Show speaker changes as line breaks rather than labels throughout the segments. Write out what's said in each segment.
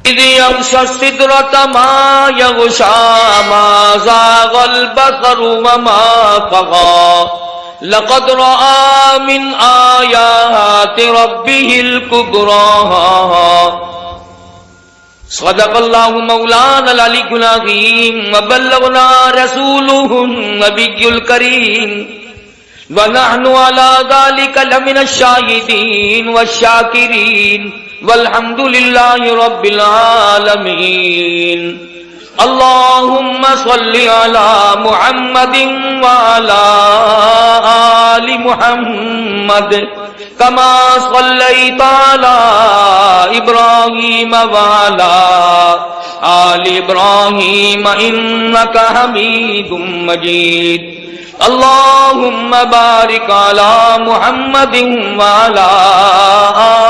إذ يغشى السدرة ما يغشى ما زاغ البصر وما طغى لقد رأى من آيات ربه الكبرى صدق الله مولانا العلي العظيم وبلغنا رسوله النبي الكريم ونحن على ذلك لمن الشاهدين والشاكرين والحمد لله رب العالمين اللهم صل على محمد وعلى آل محمد كما صليت على إبراهيم وعلى آل إبراهيم إنك حميد مجيد اللهم بارك على محمد وعلى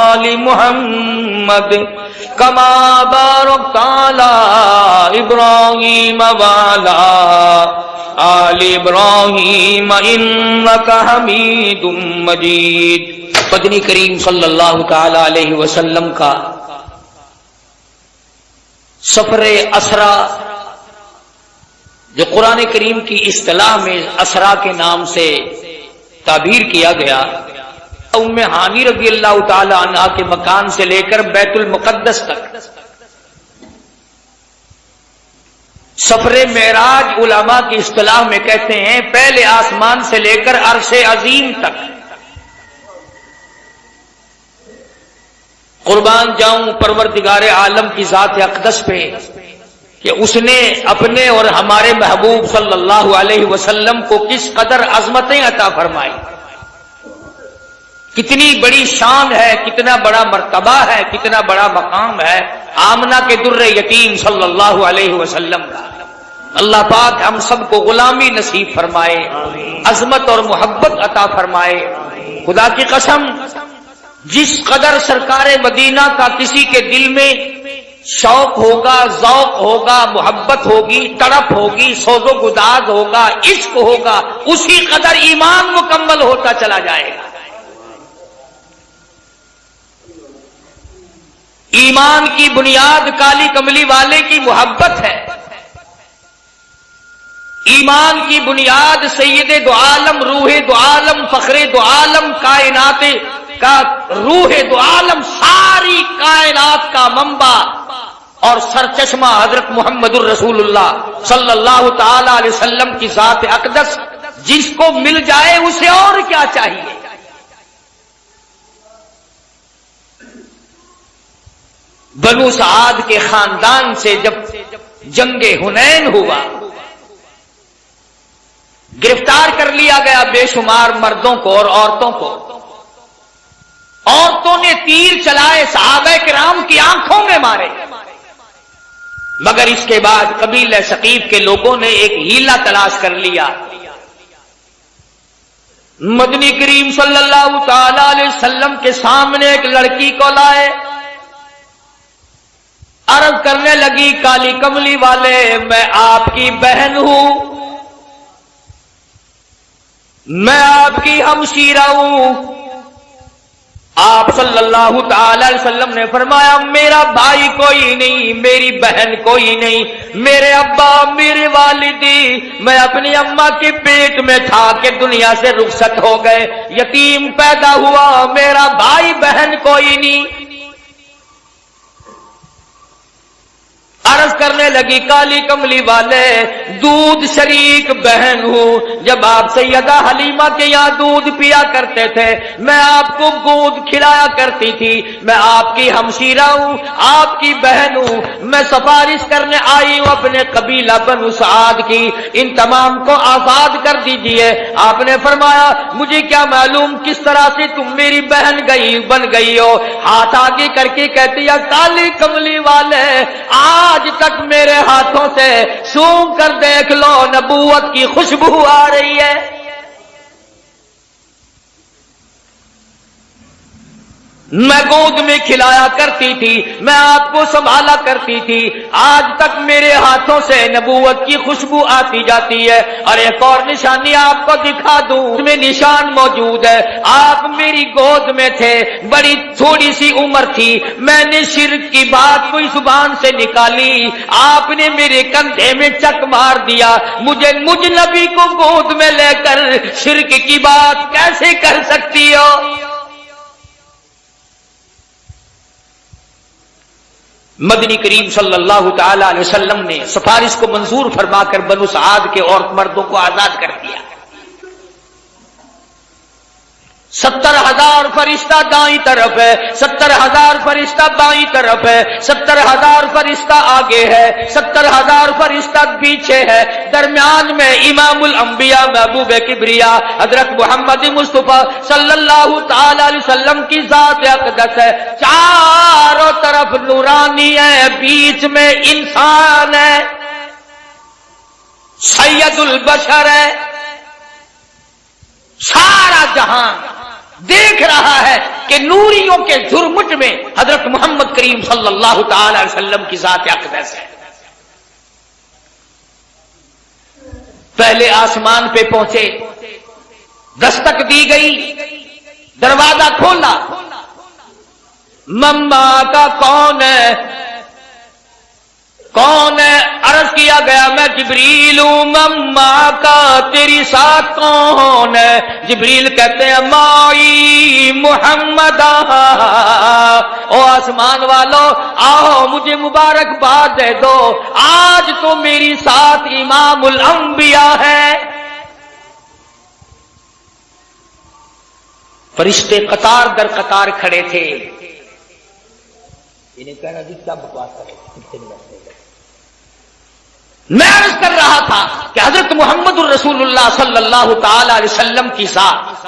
آل محمد كما باركت على إبراهيم وعلى آل إبراهيم إنك حميد مجيد مدنی کریم صلی اللہ تعالی علیہ وسلم کا سفر اسرا جو قرآن کریم کی اصطلاح میں اسرا کے نام سے تعبیر کیا گیا، ام ہانی رضی اللہ تعالی عنہ کے مکان سے لے کر بیت المقدس تک سفر معراج علماء کی اصطلاح میں کہتے ہیں پہلے آسمان سے لے کر عرش عظیم تک۔ قربان جاؤں پروردگار عالم کی ذات اقدس پہ کہ اس نے اپنے اور ہمارے محبوب صلی اللہ علیہ وسلم کو کس قدر عظمتیں عطا فرمائی، کتنی بڑی شان ہے، کتنا بڑا مرتبہ ہے، کتنا بڑا مقام ہے آمنہ کے در یتیم صلی اللہ علیہ وسلم کا۔ اللہ پاک ہم سب کو غلامی نصیب فرمائے، عظمت اور محبت عطا فرمائے۔ خدا کی قسم جس قدر سرکار مدینہ کا کسی کے دل میں شوق ہوگا، ذوق ہوگا، محبت ہوگی، تڑپ ہوگی، سوز و گداز ہوگا، عشق ہوگا، اسی قدر ایمان مکمل ہوتا چلا جائے گا۔ ایمان کی بنیاد کالی کملی والے کی محبت ہے، ایمان کی بنیاد سید دو عالم، روح دو عالم، فخر دو عالم، کائنات کا روح دو عالم، ساری کائنات کا منبع اور سرچشمہ حضرت محمد الرسول اللہ صلی اللہ تعالی علیہ وسلم کی ذات اقدس، جس کو مل جائے اسے اور کیا چاہیے۔ بنو سعد کے خاندان سے جب جنگ حنین ہوا، گرفتار کر لیا گیا بے شمار مردوں کو اور عورتوں کو، عورتوں نے تیر چلائے، صحابہ کرام کی آنکھوں میں مارے، مگر اس کے بعد قبیلہ ثقیف کے لوگوں نے ایک ہیلا تلاش کر لیا، مدنی کریم صلی اللہ تعالی علیہ وسلم کے سامنے ایک لڑکی کو لائے، عرض کرنے لگی کالی کملی والے میں آپ کی بہن ہوں، میں آپ کی ہمشیرہ ہوں۔ آپ صلی اللہ تعالی علیہ وسلم نے فرمایا میرا بھائی کوئی نہیں، میری بہن کوئی نہیں، میرے ابا، میرے والدی، میں اپنی اماں کے پیٹ میں تھا کہ دنیا سے رخصت ہو گئے، یتیم پیدا ہوا، میرا بھائی بہن کوئی نہیں۔ عرض کرنے لگی کالی کملی والے دودھ شریک بہن ہوں، جب آپ سیدہ حلیمہ کے یہاں دودھ پیا کرتے تھے میں آپ کو گود کھلایا کرتی تھی، میں آپ کی ہمشیرہ ہوں، آپ کی بہن ہوں، میں سفارش کرنے آئی ہوں اپنے قبیلہ بنو سعد کی، ان تمام کو آزاد کر دیجئے۔ آپ نے فرمایا مجھے کیا معلوم کس طرح سے تم میری بہن بن گئی ہو، ہاتھ آگے کر کے کہتی ہے کالی کملی والے آج تک میرے ہاتھوں سے سونگھ کر دیکھ لو نبوت کی خوشبو آ رہی ہے۔ میں گود میں کھلایا کرتی تھی، میں آپ کو سنبھالا کرتی تھی، آج تک میرے ہاتھوں سے نبوت کی خوشبو آتی جاتی ہے۔ اور ایک اور نشانی آپ کو دکھا دوں، اس میں نشان موجود ہے، آپ میری گود میں تھے، بڑی تھوڑی سی عمر تھی، میں نے شرک کی بات کوئی زبان سے نکالی، آپ نے میرے کندھے میں چک مار دیا، مجھ نبی کو گود میں لے کر شرک کی بات کیسے کر سکتی ہو؟ مدنی کریم صلی اللہ تعالی علیہ وسلم نے سفارش کو منظور فرما کر بنو سعاد کے عورت مردوں کو آزاد کر دیا۔ 70,000 فرشتہ دائیں طرف ہے، 70,000 فرشتہ بائیں طرف ہے، 70,000 فرشتہ آگے ہے، 70,000 فرشتہ پیچھے ہے، درمیان میں امام الانبیاء محبوب کبریا حضرت محمد مصطفیٰ صلی اللہ تعالی علیہ وسلم کی ذات اقدس ہے، چاروں طرف نورانی ہے، بیچ میں انسان ہے، سید البشر ہے، سارا جہان دیکھ رہا ہے کہ نوریوں کے جھرمٹ میں حضرت محمد کریم صلی اللہ تعالی علیہ وسلم کی ذات اقدس ہے۔ پہلے آسمان پہ پہنچے، دستک دی گئی، دروازہ کھولا، مما کا کون ہے؟ کون ہے؟ عرض کیا گیا میں جبریل ہوں، مما کا تیری ساتھ کون ہے؟ جبریل کہتے ہیں مائی محمد، او آسمان والو آؤ مجھے مبارکباد دے دو، آج تو میری ساتھ امام الانبیاء ہے۔ فرشتے قطار در قطار کھڑے تھے، انہیں کہنا جی کیا بکواس کرے، میں عرض کر رہا تھا کہ حضرت محمد الرسول اللہ صلی اللہ تعالی علیہ وسلم کی ذات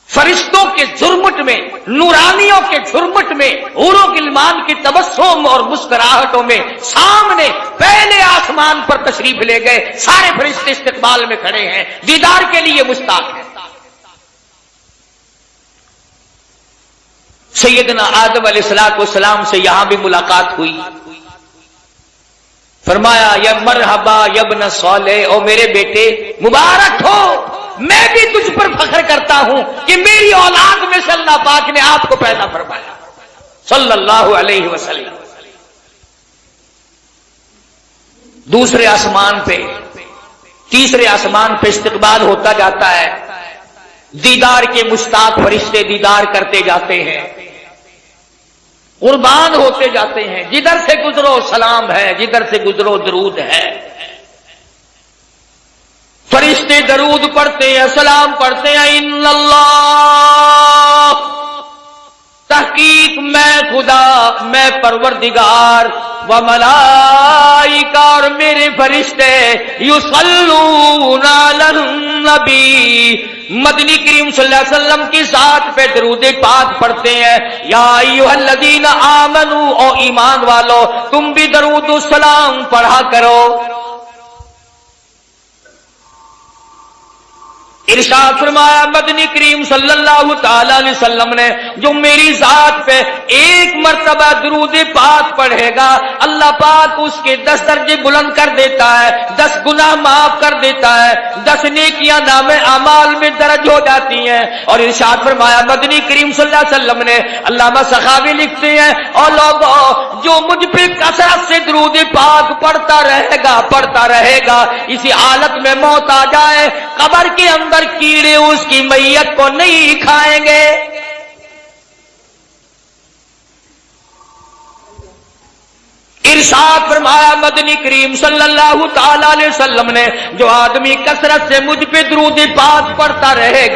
فرشتوں کے جھرمٹ میں، نورانیوں کے جھرمٹ میں، حوروں غلمان کی تبسم اور مسکراہٹوں میں سامنے پہلے آسمان پر تشریف لے گئے، سارے فرشتے استقبال میں کھڑے ہیں، دیدار کے لیے مشتاق ہیں۔ سیدنا آدم علیہ السلام سے یہاں بھی ملاقات ہوئی، فرمایا یا مرحبا یبن صالح، او میرے بیٹے مبارک ہو، میں بھی تجھ پر فخر کرتا ہوں کہ میری اولاد میں سے اللہ پاک نے آپ کو پیدا فرمایا صلی اللہ علیہ وسلم۔ دوسرے آسمان پہ، تیسرے آسمان پہ استقبال ہوتا جاتا ہے، دیدار کے مشتاق فرشتے دیدار کرتے جاتے ہیں، قربان ہوتے جاتے ہیں، جدھر سے گزرو سلام ہے، جدھر سے گزرو درود ہے، فرشتے درود پڑھتے ہیں، سلام پڑھتے ہیں، ان اللہ، تحقیق میں خدا، میں پروردگار، و ملائکہ، اور میرے فرشتے، یصلون علی النبی، مدنی کریم صلی اللہ علیہ وسلم کی ذات پہ درود پاک پڑھتے ہیں۔ یا ایھا الذین آمنوا، او ایمان والو تم بھی درود و سلام پڑھا کرو۔ ارشاد فرمایا مدنی کریم صلی اللہ تعالی علیہ وسلم نے، جو میری ذات پہ ایک مرتبہ درود پاک پڑھے گا، اللہ پاک اس کے 10 درجے بلند کر دیتا ہے، 10 گناہ معاف کر دیتا ہے، 10 نیکیاں نام اعمال میں درج ہو جاتی ہیں۔ اور ارشاد فرمایا مدنی کریم صلی اللہ علیہ وسلم نے، علامہ سخاوی لکھتے ہیں، اور لوگوں جو مجھ پہ کثرت سے درود پاک پڑھتا رہے گا، اسی حالت میں موت آ جائے، قبر کے اندر کیڑے اس کی میت کو نہیں کھائیں گے۔ ارشاد فرمایا مدنی کریم صلی اللہ تعالی علیہ وسلم نے، جو آدمی کثرت سے مجھ پہ درود پاک پڑھتا رہے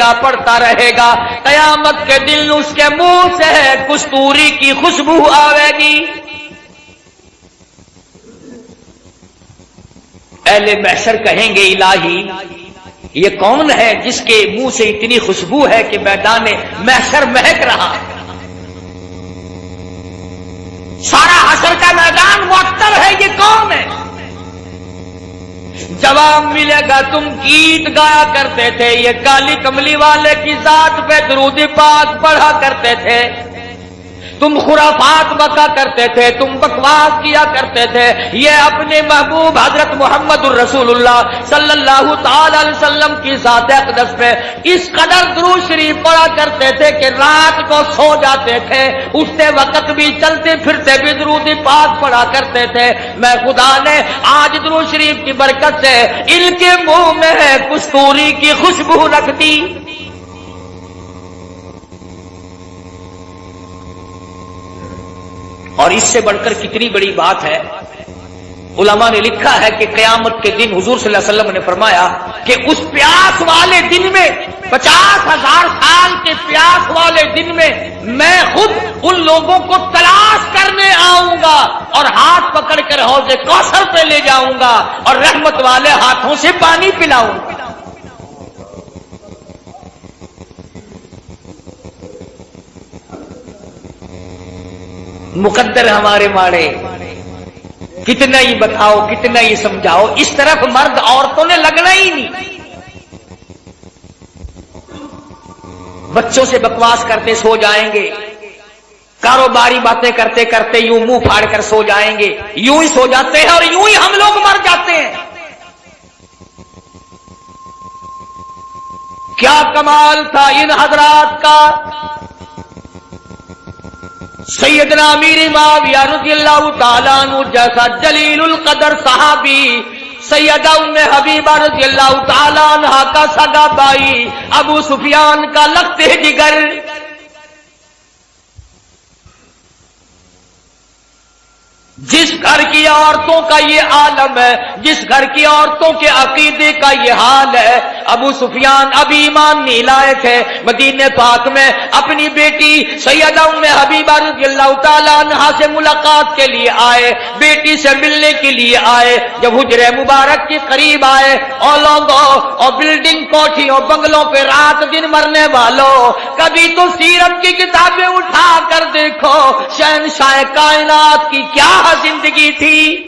گا، قیامت کے دن اس کے منہ سے کستوری کی خوشبو آئے گی۔ اہل محشر کہیں گے الہی یہ کون ہے جس کے منہ سے اتنی خوشبو ہے کہ میدان محشر مہک رہا ہے، سارا حشر کا میدان معطر ہے، یہ کون ہے؟ جواب ملے گا تم گیت گایا کرتے تھے، یہ کالی کملی والے کی ذات پہ درود پاک پڑھا کرتے تھے، تم خرافات بکا کرتے تھے، تم بکواس کیا کرتے تھے، یہ اپنے محبوب حضرت محمد الرسول اللہ صلی اللہ تعالی علیہ وسلم کی ذات اقدس پہ اس قدر درود شریف پڑھا کرتے تھے کہ رات کو سو جاتے تھے، اٹھتے وقت بھی چلتے پھرتے بھی درود پاک پڑھا کرتے تھے۔ میں خدا نے آج درود شریف کی برکت سے ان کے منہ میں ہے کستوری کی خوشبو رکھ دی۔ اور اس سے بڑھ کر کتنی بڑی بات ہے، علماء نے لکھا ہے کہ قیامت کے دن حضور صلی اللہ علیہ وسلم نے فرمایا کہ اس پیاس والے دن میں 50,000 سال کے پیاس والے دن میں خود ان لوگوں کو تلاش کرنے آؤں گا اور ہاتھ پکڑ کر حوض کوثر پہ لے جاؤں گا اور رحمت والے ہاتھوں سے پانی پلاؤں گا۔ مقدر ہمارے ماڑے، کتنا ہی بتاؤ کتنا ہی سمجھاؤ، اس طرف مرد عورتوں نے لگنا ہی نہیں۔ بچوں سے بکواس کرتے سو جائیں گے، کاروباری باتیں کرتے کرتے یوں منہ پھاڑ کر سو جائیں گے، یوں ہی سو جاتے ہیں اور یوں ہی ہم لوگ مر جاتے ہیں۔ کیا کمال تھا ان حضرات کا! سیدنا امیر معاویہ رضی اللہ تعالیٰ عنہ جیسا جلیل القدر صحابی، سیدہ ام حبیبہ رضی اللہ تعالیٰ عنہ کا سگا بھائی ابو سفیان کا لخت جگر، جس گھر کی عورتوں کا یہ عالم ہے، جس گھر کی عورتوں کے عقیدے کا یہ حال ہے، ابو سفیان ابھی ایمان نہیں لائے تھے، مدینے پاک میں اپنی بیٹی سیدہ ام حبیبہ رضی اللہ تعالیٰ عنہا سے ملاقات کے لیے آئے، بیٹی سے ملنے کے لیے آئے۔ جب حجرے مبارک کے قریب آئے، اور لوگوں اور بلڈنگ کوٹھیوں بنگلوں پہ رات دن مرنے والوں، کبھی تو سیرت کی کتابیں اٹھا کر دیکھو، شہنشاہ کائنات کی کیا زندگی تھی۔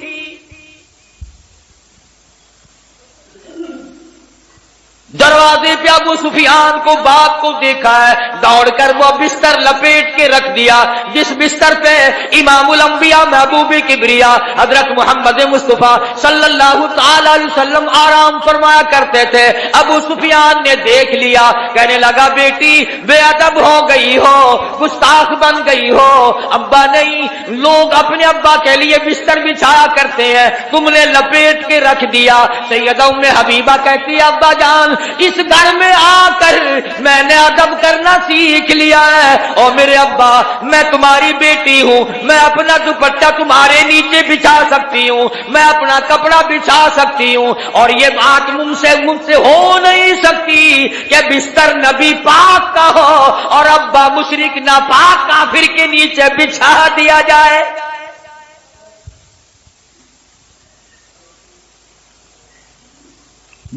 دروازے پہ ابو سفیان کو باپ کو دیکھا ہے، دوڑ کر وہ بستر لپیٹ کے رکھ دیا جس بستر پہ امام الانبیاء محبوب کبریا حضرت محمد مصطفیٰ صلی اللہ تعالی علیہ وسلم آرام فرمایا کرتے تھے۔ ابو سفیان نے دیکھ لیا، کہنے لگا بیٹی بے ادب ہو گئی ہو، گستاخ بن گئی ہو، ابا نہیں، لوگ اپنے ابا کے لیے بستر بچھایا کرتے ہیں، تم نے لپیٹ کے رکھ دیا۔ سیدہ ام حبیبہ کہتی ہے ابا جان، اس گھر میں آ کر میں نے ادب کرنا سیکھ لیا ہے، اور میرے ابا میں تمہاری بیٹی ہوں، میں اپنا دوپٹہ تمہارے نیچے بچھا سکتی ہوں، میں اپنا کپڑا بچھا سکتی ہوں، اور یہ بات مجھ سے ہو نہیں سکتی کہ بستر نبی پاک کا ہو اور ابا مشرک ناپاک کافر کے نیچے بچھا دیا جائے۔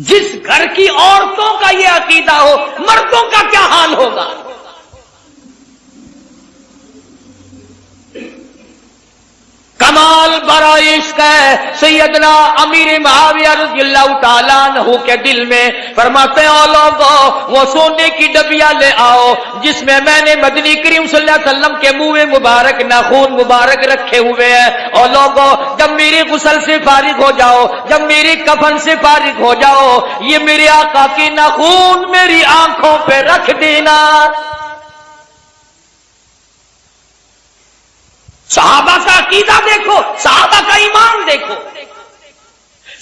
جس گھر کی عورتوں کا یہ عقیدہ ہو، مردوں کا کیا حال ہوگا؟ کمال برائے عشق ہے سیدنا امیر معاویہ رضی اللہ تعالیٰ عنہ کے دل میں، فرماتے ہیں او لوگوں وہ سونے کی ڈبیا لے آؤ جس میں میں نے مدنی کریم صلی اللہ علیہ وسلم کے منہ مبارک ناخون مبارک رکھے ہوئے ہیں۔ اور لوگوں جب میری غسل سے فارغ ہو جاؤ، جب میری کفن سے فارغ ہو جاؤ، یہ میرے آقا کی ناخون میری آنکھوں پہ رکھ دینا۔ صحابہ کا عقیدہ دیکھو، صحابہ کا ایمان دیکھو۔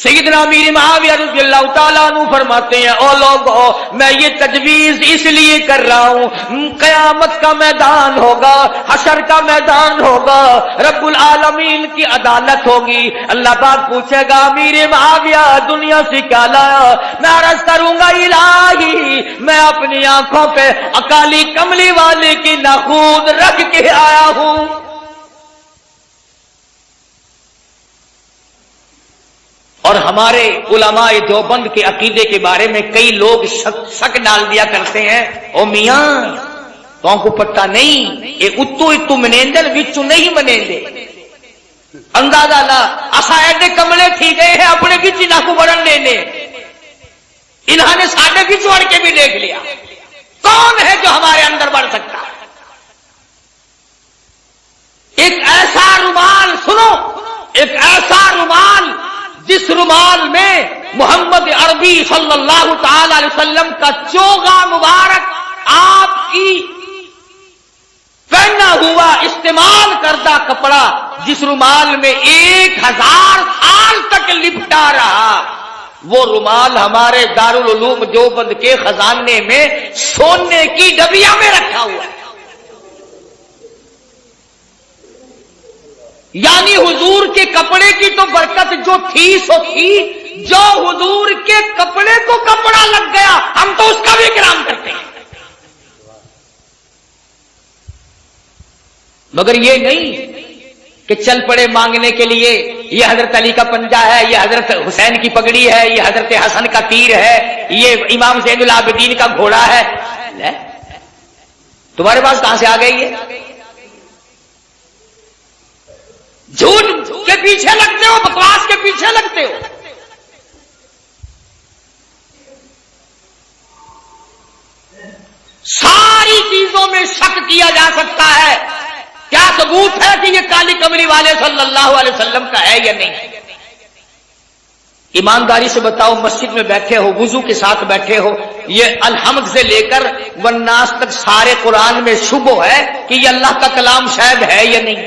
سیدنا امیر معاویہ رضی اللہ تعالیٰ عنہ فرماتے ہیں او لوگوں میں یہ تجویز اس لیے کر رہا ہوں، قیامت کا میدان ہوگا، حشر کا میدان ہوگا، رب العالمین کی عدالت ہوگی، اللہ پاک پوچھے گا امیر معاویہ دنیا سے کیا لایا؟ میں عرض کروں گا الہی میں اپنی آنکھوں پہ اکالی کملی والے کی ناخون رکھ کے آیا ہوں۔ اور ہمارے علماء دیوبند کے عقیدے کے بارے میں کئی لوگ شک ڈال دیا کرتے ہیں، او میاں تو کو پتہ نہیں اے اتو منیندل وچو نہیں منیندے، اندازہ لا اسا ایڈے کملے تھی گئے ہیں اپنے وچ نہ کو بڑھن لینے، انہوں نے ساڈے وچ وڑ کے بھی دیکھ لیا، کون ہے جو ہمارے اندر بڑھ سکتا ہے؟ ایک ایسا رومال، سنو، ایک ایسا رومال جس رومال میں محمد عربی صلی اللہ تعالی علیہ وسلم کا چوغا مبارک، آپ کی پہنا ہوا استعمال کردہ کپڑا، جس رومال میں 1000 سال تک لپٹا رہا، وہ رومال ہمارے دارالعلوم دیوبند کے خزانے میں سونے کی ڈبیا میں رکھا ہوا ہے۔ یعنی حضور کے کپڑے کی تو برکت جو تھی سو تھی، جو حضور کے کپڑے کو کپڑا لگ گیا ہم تو اس کا بھی اکرام کرتے ہیں، مگر یہ نہیں کہ چل پڑے مانگنے کے لیے یہ حضرت علی کا پنجہ ہے، یہ حضرت حسین کی پگڑی ہے، یہ حضرت حسن کا تیر ہے، یہ امام زین العابدین کا گھوڑا ہے۔ تمہارے پاس کہاں سے آ گئی یہ؟ جھوٹ کے پیچھے لگتے ہو، بکواس کے پیچھے لگتے ہو۔ ساری چیزوں میں شک کیا جا سکتا ہے، کیا ثبوت ہے کہ یہ کالی کملی والے صلی اللہ علیہ وسلم کا ہے یا نہیں؟ ایمانداری سے بتاؤ، مسجد میں بیٹھے ہو، وضو کے ساتھ بیٹھے ہو، یہ الحمد سے لے کر والناس تک سارے قرآن میں شبہ ہے کہ یہ اللہ کا کلام شاید ہے یا نہیں؟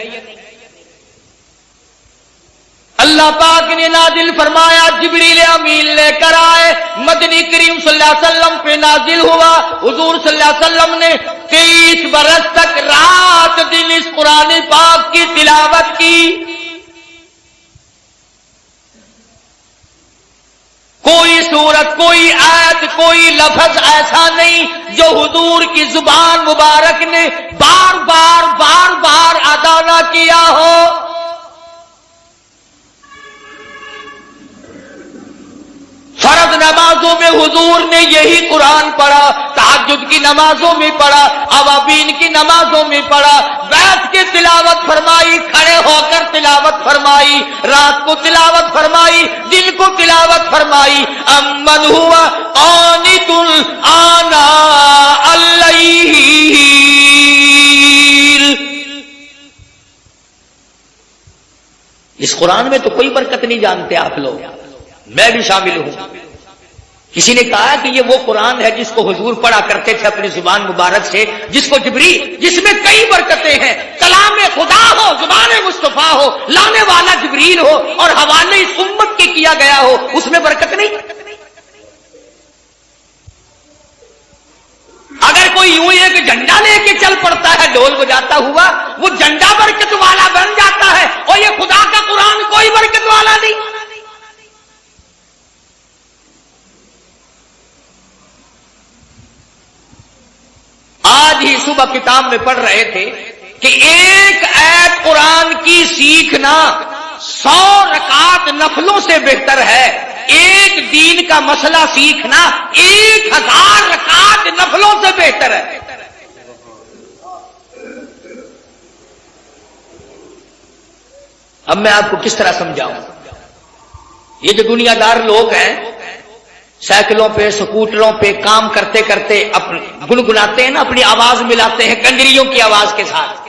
اللہ پاک نے نازل فرمایا، جبریل امین لے کر آئے، مدنی کریم صلی اللہ علیہ وسلم پہ نازل ہوا، حضور صلی اللہ علیہ وسلم نے 23 برس تک رات دن اس قرآن پاک کی تلاوت کی۔ کوئی سورت، کوئی آیت، کوئی لفظ ایسا نہیں جو حضور کی زبان مبارک نے بار بار ادا نہ کیا ہو۔ فرض نمازوں میں حضور نے یہی قرآن پڑھا، تہجد کی نمازوں میں پڑھا، اوابین کی نمازوں میں پڑھا، بیٹھ کے تلاوت فرمائی، کھڑے ہو کر تلاوت فرمائی، رات کو تلاوت فرمائی، دن کو تلاوت فرمائی۔ امن ہوا قانت آناء اللیل، اس قرآن میں تو کوئی برکت نہیں جانتے آپ لوگ، میں بھی شامل ہوں۔ کسی نے کہا کہ یہ وہ قرآن ہے جس کو حضور پڑھا کرتے تھے اپنی زبان مبارک سے، جس کو جبریل، جس میں کئی برکتیں ہیں، کلام خدا ہو، زبان مصطفیٰ ہو، لانے والا جبریل ہو اور حوالے اس امت کے کیا گیا ہو، اس میں برکت نہیں؟ اگر کوئی یوں ایک جھنڈا لے کے چل پڑتا ہے ڈھول بجاتا ہوا، وہ جھنڈا برکت والا بن جاتا ہے، اور یہ خدا کا قرآن کوئی برکت والا نہیں۔ آج ہی صبح کتاب میں پڑھ رہے تھے کہ ایک آیت قرآن کی سیکھنا 100 رکعت نفلوں سے بہتر ہے، ایک دین کا مسئلہ سیکھنا 1000 رکعت نفلوں سے بہتر ہے۔ اب میں آپ کو کس طرح سمجھاؤں؟ یہ جو دنیا دار لوگ ہیں، سائیکلوں پہ، سکوٹروں پہ کام کرتے کرتے گنگناتے ہیں نا، اپنی آواز ملاتے ہیں کنجریوں کی آواز کے ساتھ۔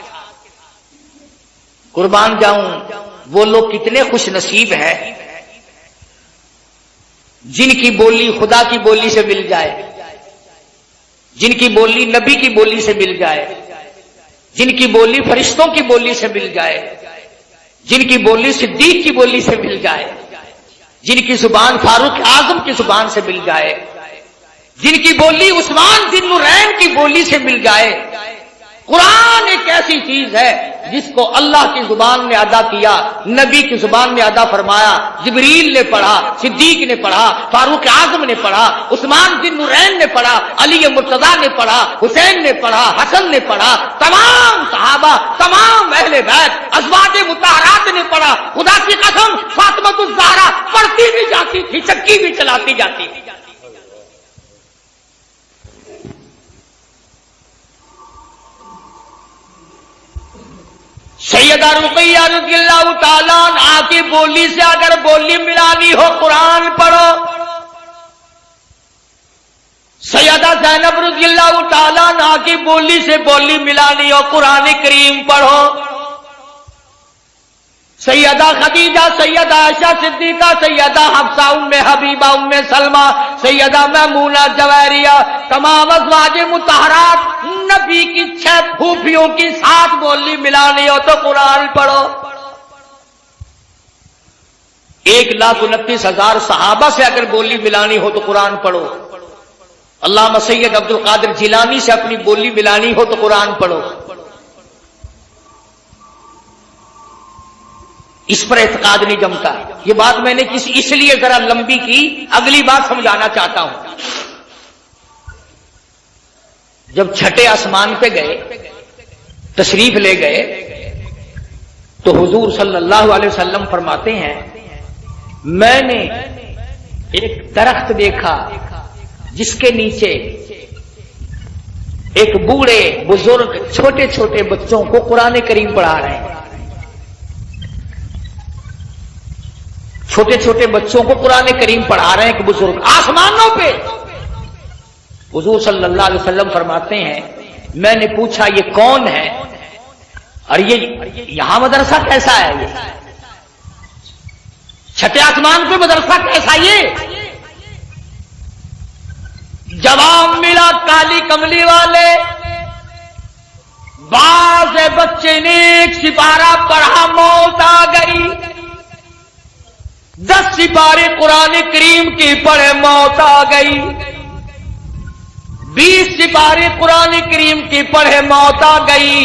قربان جاؤں، وہ لوگ کتنے خوش نصیب ہیں جن کی بولی خدا کی بولی سے مل جائے، جن کی بولی نبی کی بولی سے مل جائے، جن کی بولی فرشتوں کی بولی سے مل جائے، جن کی بولی صدیق کی بولی سے مل جائے، جن کی زبان فاروق اعظم کی زبان سے مل جائے، جن کی بولی عثمان ذی النورین کی بولی سے مل جائے۔ قرآن ایک ایسی چیز ہے جس کو اللہ کی زبان میں ادا کیا، نبی کی زبان میں ادا فرمایا، جبریل نے پڑھا، صدیق نے پڑھا، فاروق اعظم نے پڑھا، عثمان ذی النورین نے پڑھا، علی مرتضیٰ نے پڑھا، حسین نے پڑھا، حسن نے پڑھا، تمام صحابہ، تمام اہل بیت، ازواج مطہرات نے پڑھا۔ خدا کی قسم فاطمہ الزہرا پڑھتی بھی جاتی تھی، چکی بھی چلاتی جاتی تھی۔ سیدہ رقیہ رضی اللہ تعالیٰ عنہا کی بولی سے اگر بولی ملانی ہو قرآن پڑھو، سیدہ زینب رضی اللہ تعالیٰ عنہا کی بولی سے بولی ملانی ہو قرآن کریم پڑھو۔ سیدہ خدیجہ، سیدہ عائشہ صدیقہ، سیدہ حفصہ، ام حبیبہ، ام سلمہ، سیدہ میمونہ جویریہ، تمام ازواج مطہرات، نبی کی 6 پھوپھیوں کی 7 بولی ملانی ہو تو قرآن پڑھو۔ 1,29,000 صحابہ سے اگر بولی ملانی ہو تو قرآن پڑھو۔ علامہ سید عبد القادر جیلانی سے اپنی بولی ملانی ہو تو قرآن پڑھو۔ اس پر اعتقاد نہیں جمتا۔ یہ بات میں نے اس لیے ذرا لمبی کی، اگلی بات سمجھانا چاہتا ہوں۔ جب چھٹے آسمان پہ گئے، تشریف لے گئے، تو حضور صلی اللہ علیہ وسلم فرماتے ہیں میں نے ایک درخت دیکھا جس کے نیچے ایک بوڑھے بزرگ چھوٹے چھوٹے بچوں کو قرآن کریم پڑھا رہے ہیں۔ چھوٹے چھوٹے بچوں کو قرآن کریم پڑھا رہے ہیں ایک بزرگ آسمانوں پہ۔ حضور صلی اللہ علیہ وسلم فرماتے ہیں میں نے پوچھا یہ کون ہے اور یہ یہاں مدرسہ کیسا ہے؟ یہ چھٹے آسمان پہ مدرسہ کیسا؟ یہ جواب ملا کالی کملی والے، بعض بچے نے 1 سپارہ پڑھا، موت آ گئی۔ 10 سپارے قرآن کریم کی پڑھے، موت آ گئی۔ 20 سپارے قرآن کریم کی پڑھے، موت آ گئی۔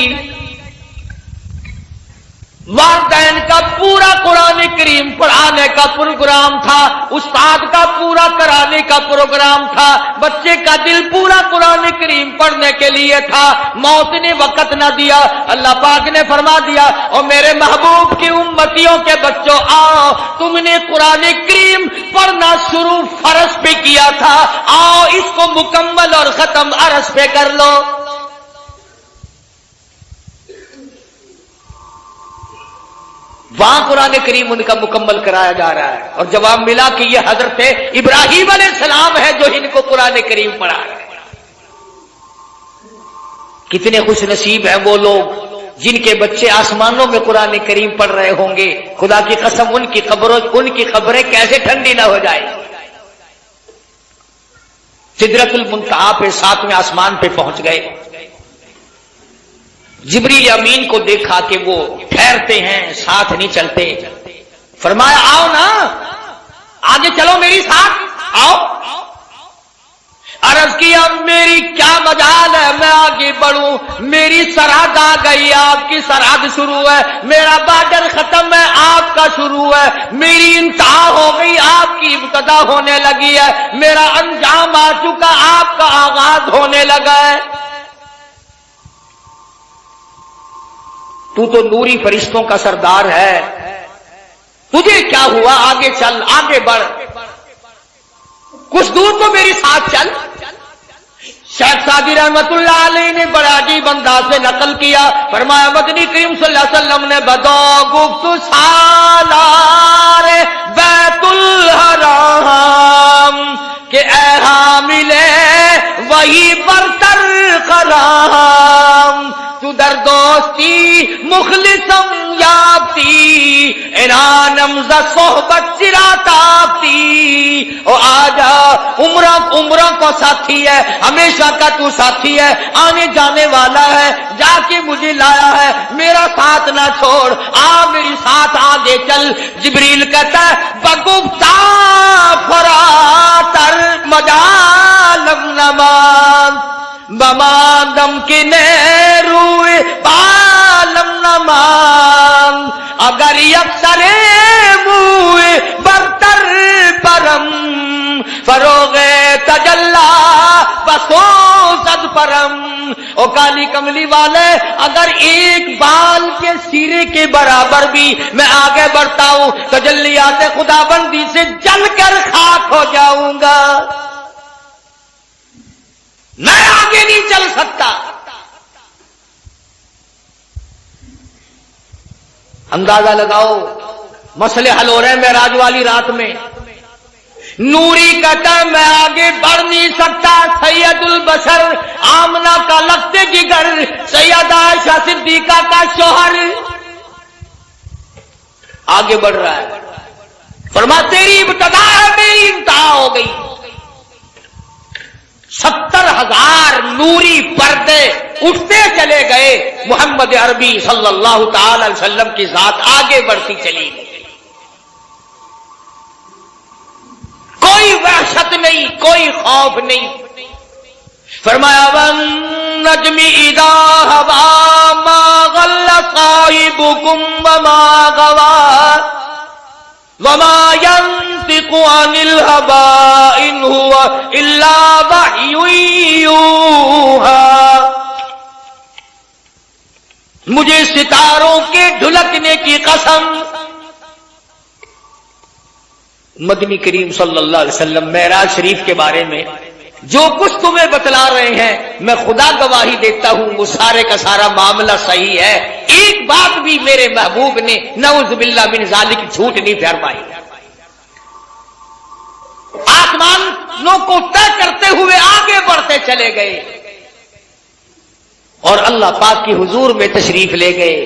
والدین کا پورا قرآن کریم پڑھانے کا پروگرام تھا، استاد کا پورا کرانے کا پروگرام تھا، بچے کا دل پورا قرآن کریم پڑھنے کے لیے تھا، موت نے وقت نہ دیا۔ اللہ پاک نے فرما دیا اور میرے محبوب کی امتیوں کے بچوں آؤ، تم نے قرآن کریم پڑھنا شروع فرض پہ کیا تھا، آؤ اس کو مکمل اور ختم عرض پہ کر لو۔ وہاں قرآن کریم ان کا مکمل کرایا جا رہا ہے اور جواب ملا کہ یہ حضرت ابراہیم علیہ السلام ہے جو ان کو قرآن کریم پڑھا رہے ہیں۔ کتنے خوش نصیب ہیں وہ لوگ جن کے بچے آسمانوں میں قرآن کریم پڑھ رہے ہوں گے۔ خدا کی قسم ان کی قبریں کیسے ٹھنڈی نہ ہو جائے۔ سدرۃ المنتہا پہ 7ویں آسمان پہ پہنچ گئے، جبریل امین کو دیکھا کہ وہ ٹھہرتے ہیں، ساتھ نہیں چلتے، فرمایا آؤ نا آگے چلو میری ساتھ آؤ۔ عرض کیا میری کیا مجال ہے میں آگے بڑھوں، میری سرحد آ گئی، آپ کی سرحد شروع ہے، میرا بارڈر ختم ہے، آپ کا شروع ہے، میری انتہا ہو گئی، آپ کی ابتدا ہونے لگی ہے، میرا انجام آ چکا، آپ کا آغاز ہونے لگا ہے۔ تو نوری فرشتوں کا سردار ہے، تجھے کیا ہوا؟ آگے چل، آگے بڑھ، کچھ دور تو میری ساتھ چل۔ شیخ سعدی رحمت اللہ علیہ نے بڑا عجیب انداز سے نقل کیا، فرمایا مدنی کریم صلی اللہ علیہ وسلم نے بدو گفت سالار بیت الحرام کہ اے حامل وہی برتر خرام، تو در دوستی مخلصم یابتی، انانم ز صحبت چرا تابتی۔ او آجا عمرہ کو ساتھی ہے، ہمیشہ کا تو ساتھی ہے، آنے جانے والا ہے، جا کے مجھے لایا ہے، میرا ساتھ نہ چھوڑ، آ میری ساتھ آگے چل۔ جبریل کہتا ہے بگفتا فراتر مجالم نمان بمادم کی نیروی بالم نمان، اگر یکسر موی برتر پرم فروغ تجلا بسوزد پرم۔ او کالی کملی والے اگر ایک بال کے سیرے کے برابر بھی میں آگے بڑھتا ہوں تجلیات خدا بندی سے جل کر خاک ہو جاؤں گا، میں آگے نہیں چل سکتا۔ اندازہ لگاؤ مسئلے حل ہو رہے ہیں معراج والی رات میں، نوری کہتا ہے میں آگے بڑھ نہیں سکتا، سید البشر آمنہ کا لگتے جگر، سیدہ عائشہ صدیقہ کا شوہر آگے بڑھ رہا ہے. فرما تیری ابتدا ہے میری انتہا ہو گئی. 70,000 نوری پردے اٹھتے چلے گئے. محمد عربی صلی اللہ تعالی علیہ وسلم کی ذات آگے بڑھتی چلی گئی. کوئی وحشت نہیں, کوئی خوف نہیں. فرمایا وَالنَّجْمِ إِذَا هَوَىٰ مَا ضَلَّ صَاحِبُكُمْ وَمَا غَوَىٰ وَمَا يَنطِقُ عَنِ الْهَوَىٰ إِنْ هُوَ إِلَّا وَحْيٌ يُوحَىٰ. مجھے ستاروں کے ڈھلکنے کی قسم. مدنی کریم صلی اللہ علیہ وسلم معراج شریف کے بارے میں جو کچھ تمہیں بتلا رہے ہیں میں خدا گواہی دیتا ہوں وہ سارے کا سارا معاملہ صحیح ہے. ایک بات بھی میرے محبوب نے نعوذ باللہ من ذالک جھوٹ نہیں فرمائی. آسمانوں کو طے کرتے ہوئے آگے بڑھتے چلے گئے اور اللہ پاک کی حضور میں تشریف لے گئے.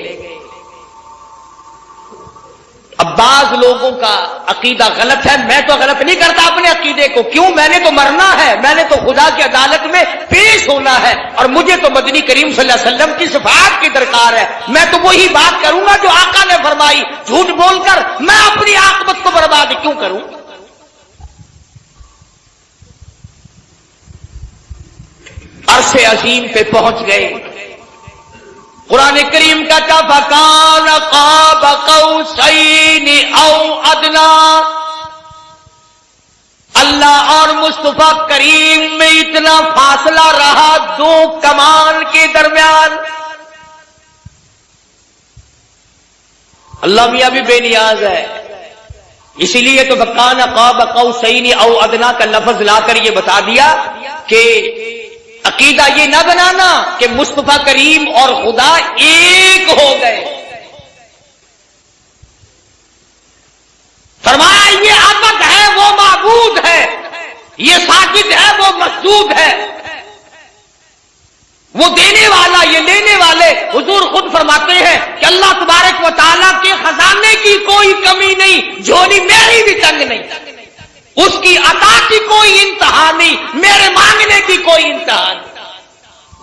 اب بعض لوگوں کا عقیدہ غلط ہے. میں تو غلط نہیں کرتا اپنے عقیدے کو. کیوں؟ میں نے تو مرنا ہے, میں نے تو خدا کی عدالت میں پیش ہونا ہے اور مجھے تو مدنی کریم صلی اللہ علیہ وسلم کی شفاعت کی درکار ہے. میں تو وہی بات کروں گا جو آقا نے فرمائی. جھوٹ بول کر میں اپنی عاقبت کو برباد کیوں کروں؟ عرش عظیم پہ پہنچ گئے. قرآن کریم کا فَكَانَ قَابَ قَوْسَيْنِ أَوْ أَدْنَىٰ. اللہ اور مصطفیٰ کریم میں اتنا فاصلہ رہا دو کمان کے درمیان. اللہ میاں بھی بے نیاز ہے, اسی لیے تو فَكَانَ قَابَ قَوْسَيْنِ أَوْ أَدْنَىٰ کا لفظ لا کر یہ بتا دیا کہ عقیدہ یہ نہ بنانا کہ مصطفیٰ کریم اور خدا ایک ہو گئے. فرمایا یہ عبد ہے وہ معبود ہے, یہ ساجد ہے وہ مسجود ہے, وہ دینے والا یہ لینے والے. حضور خود فرماتے ہیں کہ اللہ تبارک و تعالیٰ کے خزانے کی کوئی کمی نہیں, جھولی میری بھی تنگ نہیں. اس کی عطا کی کوئی انتہا نہیں, میرے مانگنے کی کوئی انتہا نہیں.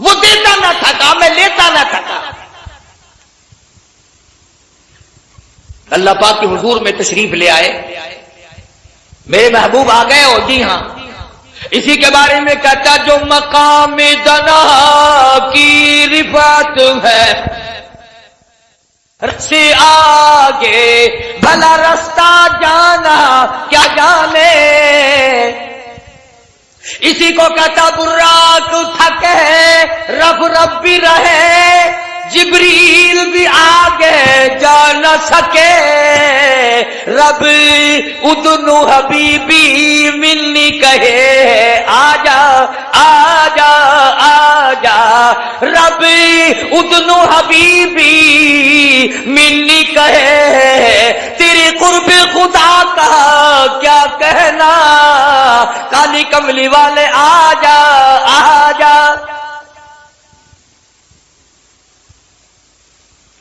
وہ دیتا نہ تھکا, میں لیتا نہ تھکا. اللہ پاک کے حضور میں تشریف لے آئے. میرے محبوب آ گئے ہو. جی ہاں, اسی کے بارے میں کہتا جو مقام دنا کی رفعت ہے سے آگے بھلا رستہ جانا کیا جانے. اسی کو کہتا براق تھکے رب رب بھی رہے, جبریل بھی آگے جا نہ سکے. رب ادنو حبیبی ملنی کہے آجا آجا آجا. رب ادنو حبیبی ملنی کہے, تیرے قرب خدا کا کیا کہنا. کالی کملی والے آجا آجا.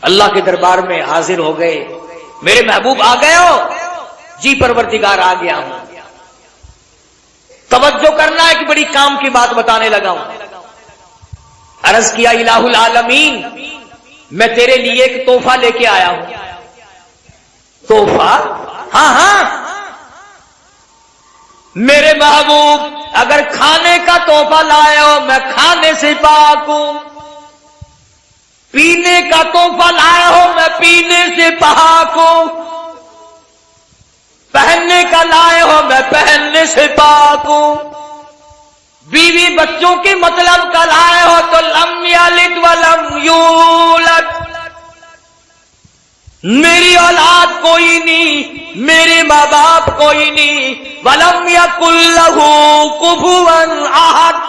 اللہ کے دربار میں حاضر ہو گئے. میرے محبوب آ گئے ہو؟ جی پروردگار آ گیا ہوں. توجہ کرنا ہے کہ بڑی کام کی بات بتانے لگا ہوں. عرض کیا الہ العالمین میں تیرے لیے ایک تحفہ لے کے آیا ہوں. تحفہ؟ ہاں ہاں میرے محبوب, اگر کھانے کا تحفہ لائے ہو میں کھانے سے پاک ہوں. پینے کا تحفہ لائے ہو میں پینے سے پاک ہوں. پہننے کا لائے ہو میں پہننے سے پاک ہوں. بیوی بچوں کے مطلب کا لائے ہو تو لم یلد ولم یولد, میری اولاد کوئی نہیں, میرے ماں باپ کوئی نہیں. ولم یکن لہ کفوا احد,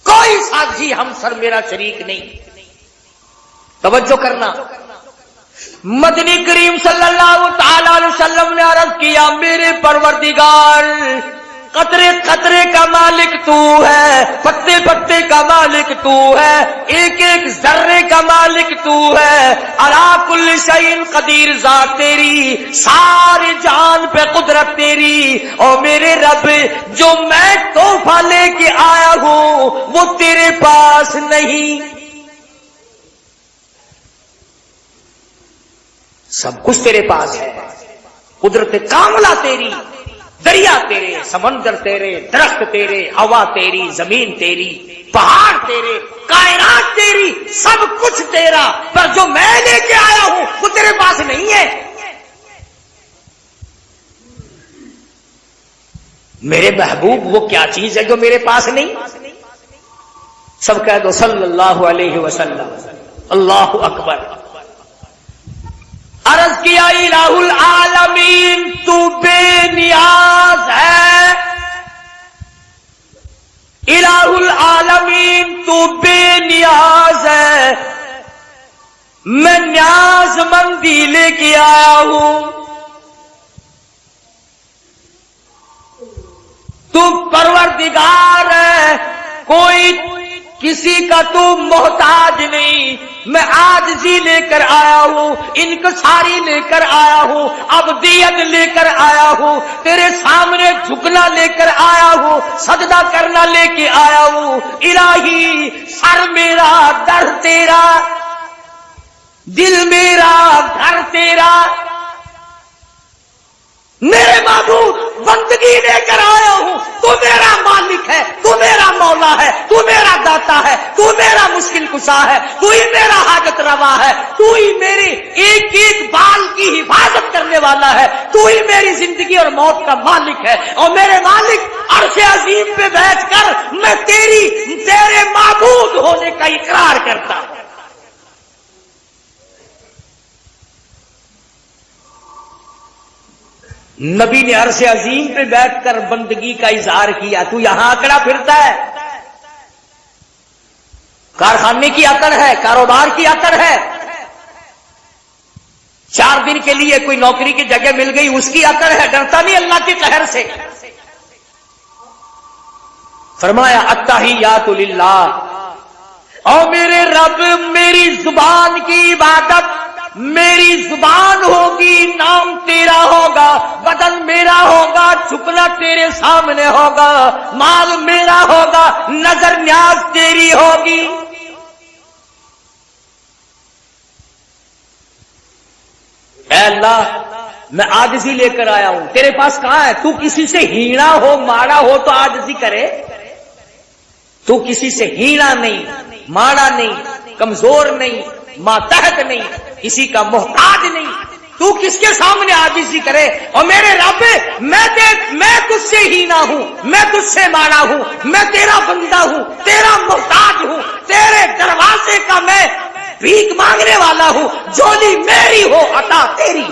کوئی ساتھی ہمسر میرا شریک نہیں. توجہ کرنا. مدنی کریم صلی اللہ تعالی علیہ وسلم نے عرض کیا میرے پروردگار قطرے قطرے کا مالک تو ہے، پتے پتے کا مالک تو ہے، ایک ایک ذرے کا مالک تو ہے، علی کل شیء قدیر ذات تیری، سارے جان پہ قدرت تیری۔ اور میرے رب جو میں تحفہ لے کے آیا ہوں وہ تیرے پاس نہیں، سب کچھ تیرے پاس ہے، قدرت کاملہ تیری، دریا تیرے، سمندر تیرے، درخت تیرے، ہوا تیری، زمین تیری، پہاڑ تیرے، کائنات تیری، سب کچھ تیرا، پر جو میں لے کے آیا ہوں وہ تیرے پاس نہیں ہے۔ میرے محبوب وہ کیا چیز ہے جو میرے پاس نہیں؟ سب کہہ دو صلی اللہ علیہ وسلم۔ اللہ اکبر۔ عرض کیا الہ العالمین تو بے نیاز ہے، الہ العالمین تو بے نیاز ہے، میں نیاز مندی لے کے آیا ہوں، تو پروردگار ہے، کوئی کسی کا تو محتاج نہیں، میں عاجزی لے کر آیا ہوں، انکساری لے کر آیا ہوں، عبدیت لے کر آیا ہوں، تیرے سامنے جھکنا لے کر آیا ہوں، سجدہ کرنا لے کے آیا ہوں۔ الہی سر میرا، در تیرا، دل میرا، گھر تیرا، میرے معبود بندگی لے کر آیا ہوں، تو میرا مالک ہے، تو میرا مولا ہے، تو میرا داتا ہے، تو میرا مشکل کشا ہے، تو ہی میرا حاجت روا ہے، تو ہی میری ایک ایک بال کی حفاظت کرنے والا ہے، تو ہی میری زندگی اور موت کا مالک ہے۔ اور میرے مالک عرش عظیم پہ بیٹھ کر میں تیرے معبود ہونے کا اقرار کرتا ہوں۔ نبی نے عرش عظیم پہ بیٹھ کر بندگی کا اظہار کیا، تو یہاں اکڑا پھرتا ہے؟ کارخانے کی اکڑ ہے، کاروبار کی اکڑ ہے، 4 دن کے لیے کوئی نوکری کی جگہ مل گئی اس کی اکڑ ہے، ڈرتا نہیں اللہ کے قہر سے؟ فرمایا التحیات للہ، اور میرے رب میری زبان کی عبادت، میری زبان ہوگی، نام تیرا ہوگا، بدن میرا ہوگا، جھکنا تیرے سامنے ہوگا، مال میرا ہوگا، نظر نیاز تیری ہوگی۔ اے اللہ میں عاجزی لے کر آیا ہوں، تیرے پاس کہاں ہے؟ تو کسی سے ہینا ہو، ماڑا ہو تو عاجزی کرے، تو کسی سے ہینا نہیں، ماڑا نہیں، کمزور نہیں، ماتحت نہیں، کسی کا محتاج نہیں، تو کس کے سامنے عاجزی کرے؟ اور میرے رب میں تجھ سے ہینا ہوں، میں تجھ سے ماڑا ہوں، میں تیرا بندہ ہوں، تیرا محتاج ہوں، تیرے دروازے کا میں بھیک مانگنے والا ہوں، جھولی میری ہو عطا تیری۔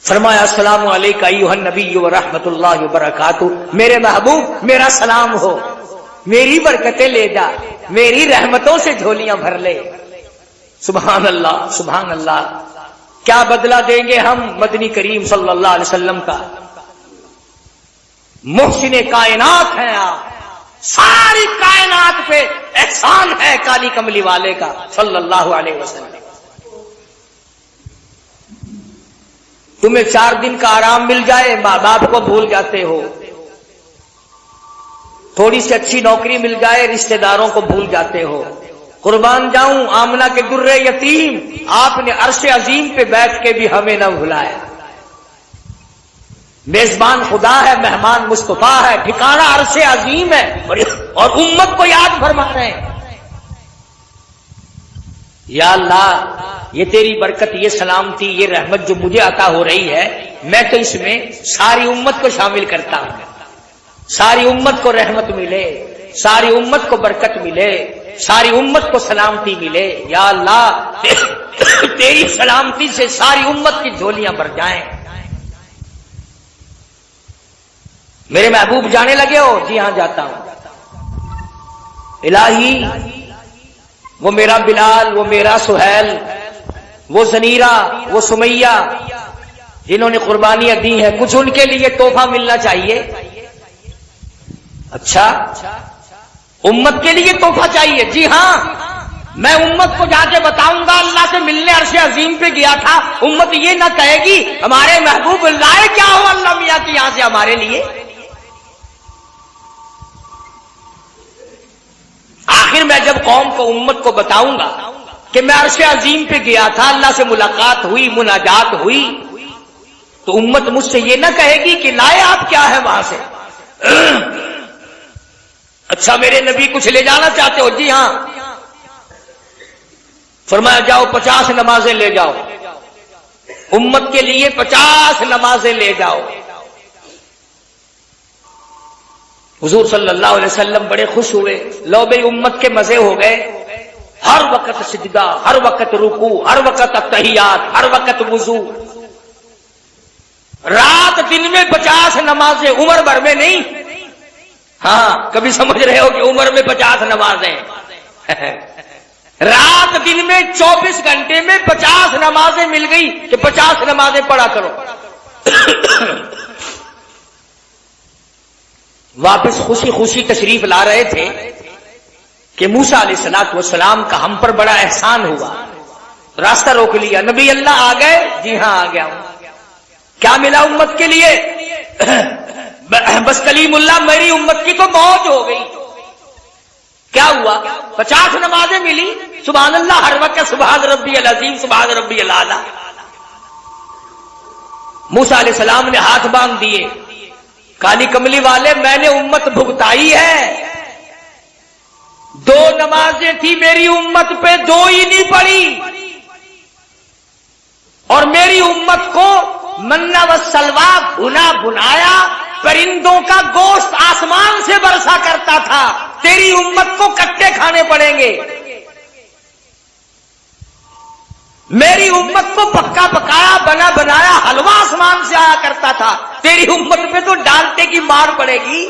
فرمایا السلام علیکہ ایھا النبی ورحمۃ اللہ وبرکاتہ، میرے محبوب میرا سلام ہو، میری برکتیں لے جا، میری رحمتوں سے جھولیاں بھر لے۔ سبحان اللہ، سبحان اللہ۔ کیا بدلہ دیں گے ہم مدنی کریم صلی اللہ علیہ وسلم کا؟ محسن کائنات ہیں آپ، ساری کائنات پہ احسان ہے کالی کملی والے کا صلی اللہ علیہ وسلم۔ تمہیں 4 دن کا آرام مل جائے، ماں باپ کو بھول جاتے ہو، تھوڑی سی اچھی نوکری مل جائے، رشتہ داروں کو بھول جاتے ہو۔ قربان جاؤں آمنہ کے در یتیم، آپ نے عرش عظیم پہ بیٹھ کے بھی ہمیں نہ بھلایا۔ میزبان خدا ہے، مہمان مصطفیٰ ہے، ٹھکانہ عرش عظیم ہے، اور امت کو یاد فرما رہے ہیں۔ یا اللہ یہ تیری برکت، یہ سلامتی، یہ رحمت جو مجھے عطا ہو رہی ہے، میں تو اس میں ساری امت کو شامل کرتا ہوں، ساری امت کو رحمت ملے، ساری امت کو برکت ملے، ساری امت کو سلامتی ملے۔ یا اللہ تیری سلامتی سے ساری امت کی جھولیاں بھر جائیں۔ میرے محبوب جانے لگے ہو؟ جی ہاں جاتا ہوں۔ الہی وہ میرا بلال، وہ میرا سہیل، وہ زنیرہ، وہ سمیہ جنہوں نے قربانیاں دی ہیں، کچھ ان کے لیے تحفہ ملنا چاہیے. اچھا امت کے لیے تحفہ چاہیے؟ جی ہاں، میں امت کو جا کے بتاؤں گا اللہ سے ملنے عرش عظیم پہ گیا تھا. امت یہ نہ کہے گی ہمارے محبوب لائے کیا ہو اللہ میاں کی یہاں سے ہمارے لیے. آخر میں جب قوم کو امت کو بتاؤں گا کہ میں عرش عظیم پہ گیا تھا، اللہ سے ملاقات ہوئی، مناجات ہوئی، تو امت مجھ سے یہ نہ کہے گی کہ لائے آپ کیا ہے وہاں سے. اچھا میرے نبی کچھ لے جانا چاہتے ہو؟ جی ہاں. فرمایا جاؤ 50 نمازیں لے جاؤ، امت کے لیے 50 نمازیں لے جاؤ. حضور صلی اللہ علیہ وسلم بڑے خوش ہوئے. لو بھائی امت کے مزے ہو گئے، ہر وقت سجدہ، ہر وقت رکوع، ہر وقت التحیات، ہر وقت وضو. رات دن میں 50 نمازیں، عمر بھر میں نہیں. ہاں کبھی سمجھ رہے ہو کہ عمر میں 50 نمازیں. رات دن میں 24 گھنٹے میں 50 نمازیں مل گئی کہ 50 نمازیں پڑھا کرو. واپس خوشی خوشی تشریف لا رہے تھے کہ موسیٰ علیہ السلام کا ہم پر بڑا احسان ہوا. راستہ روک لیا. نبی اللہ آ گئے؟ جی ہاں آ گیا ہوں. کیا ملا امت کے لیے؟ بس کلیم اللہ میری امت کی تو موت ہو گئی. کیا ہوا؟ 50 نمازیں ملی. سبحان اللہ، ہر وقت سبحان ربی العظیم، سبحان ربی الاعلی. موسیٰ علیہ السلام نے ہاتھ باندھ دیے. کالی کملی والے میں نے امت بھگتائی ہے. 2 نمازیں تھی میری امت پہ، 2 ہی نہیں پڑھی. اور میری امت کو منا و سلوا بھنا بھنایا پرندوں کا گوشت آسمان سے برسا کرتا تھا. تیری امت کو کٹے کھانے پڑیں گے. میری امت کو پکا پکایا بنا بنایا حلوہ آسمان سے آیا کرتا تھا. تیری امت پہ تو ڈالتے کی مار پڑے گی.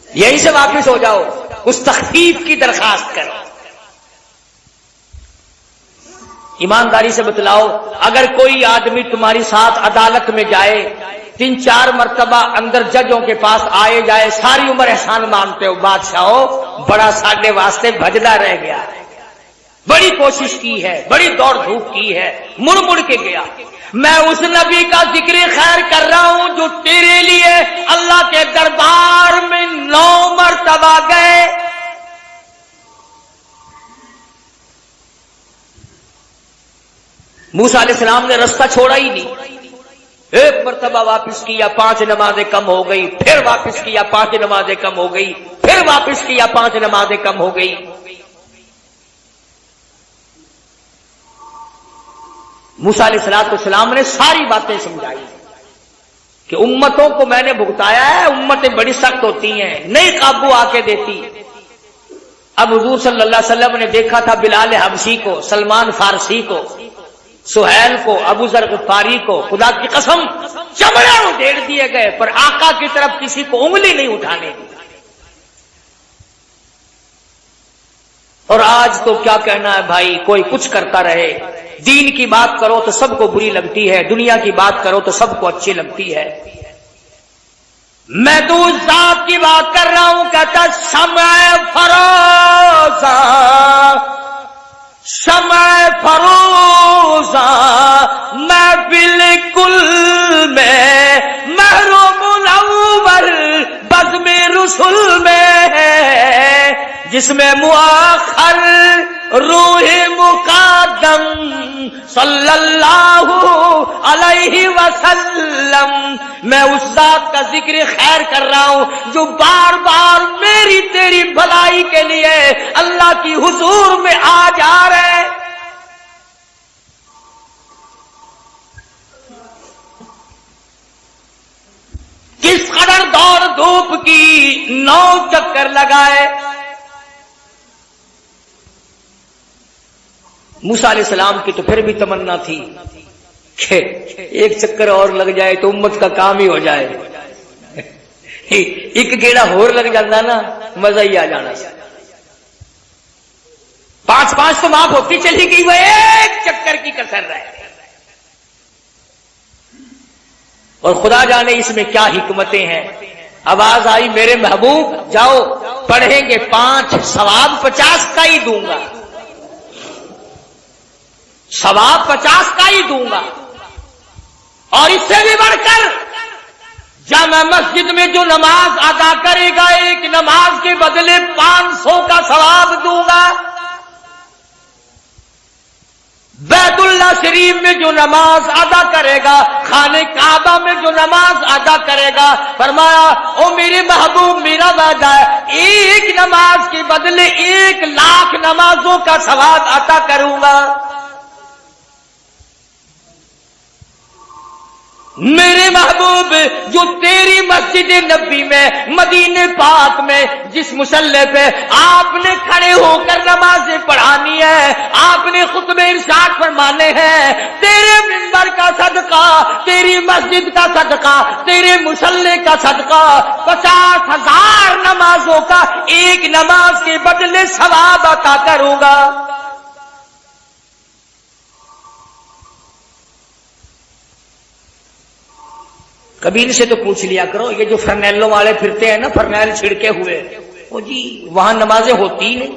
یہیں سے واپس ہو جاؤ، اس تخفیف کی درخواست کرو. ایمانداری سے بتلاؤ، اگر کوئی آدمی تمہاری ساتھ عدالت میں جائے، 3-4 مرتبہ اندر ججوں کے پاس آئے جائے، ساری عمر احسان مانتے ہو، بادشاہو بڑا ساڈے واسطے بھجدا رہ گیا، بڑی کوشش کی ہے، بڑی دوڑ دھوپ کی ہے، مڑ مڑ کے گیا. میں اس نبی کا ذکر خیر کر رہا ہوں جو تیرے لیے اللہ کے دربار میں 9 مرتبہ گئے. موسیٰ علیہ السلام نے رستہ چھوڑا ہی نہیں. 1 مرتبہ واپس کیا، 5 نمازیں کم ہو گئی. پھر واپس کیا، 5 نمازیں کم ہو گئی. پھر واپس کیا، 5 نمازیں کم ہو گئی. موسیٰ علیہ السلام نے ساری باتیں سمجھائی کہ امتوں کو میں نے بھگتایا ہے، امتیں بڑی سخت ہوتی ہیں، نہیں قابو آ کے دیتی. اب حضور صلی اللہ علیہ وسلم نے دیکھا تھا بلال حبشی کو، سلمان فارسی کو، سہیل کو، ابو ذر غفاری کو، خدا کی قسم چمڑے ادھیڑ دیے گئے، پر آقا کی طرف کسی کو انگلی نہیں اٹھانے دی. اور آج تو کیا کہنا ہے بھائی، کوئی کچھ کرتا رہے. دین کی بات کرو تو سب کو بری لگتی ہے، دنیا کی بات کرو تو سب کو اچھی لگتی ہے. میں تو اس ذات کی بات کر رہا ہوں، کہتا شمع فروزاں، شمع فروزاں میں بالکل میں محروم الاول بزم رسول میں ہے، جس میں مؤخر روح مقدم صلی اللہ علیہ وسلم. میں اس ذات کا ذکر خیر کر رہا ہوں جو بار بار میری تیری بھلائی کے لیے اللہ کی حضور میں آ جا رہے. کس قدر دوڑ دھوپ کی 9 چکر لگائے. موسیٰ علیہ السلام کی تو پھر بھی تمنا تھی کہ 1 چکر اور لگ جائے تو امت کا کام ہی ہو جائے. ایک گیڑا ہور لگ جاتا نا مزہ ہی آ جانا سا. 5 تو معاف ہوتی چلی گئی، وہ ایک چکر کی کسر رہے. اور خدا جانے اس میں کیا حکمتیں ہیں. آواز آئی میرے محبوب جاؤ پڑھیں گے 5 ثواب 50 کا ہی دوں گا، ثواب 50 کا ہی دوں گا. اور اس سے بھی بڑھ کر جامع مسجد میں جو نماز ادا کرے گا ایک نماز کے بدلے 500 کا ثواب دوں گا. بیت اللہ شریف میں جو نماز ادا کرے گا، خانہ کعبہ میں جو نماز ادا کرے گا، فرمایا او میرے محبوب میرا وعدہ ہے ایک نماز کے بدلے 1,00,000 نمازوں کا ثواب عطا کروں گا. میرے محبوب جو تیری مسجد نبی میں مدینے پاک میں جس مصلی پہ آپ نے کھڑے ہو کر نمازیں پڑھانی ہے، آپ نے خطبے ارشاد فرمانے ہیں، تیرے منبر کا صدقہ، تیری مسجد کا صدقہ، تیرے مصلی کا صدقہ 50,000 نمازوں کا ایک نماز کے بدلے ثواب عطا کروں گا. کبھی ان سے تو پوچھ لیا کرو، یہ جو فرنیلوں والے پھرتے ہیں نا، فرنیل چھڑکے ہوئے، وہ جی وہاں نمازیں ہوتی ہی نہیں،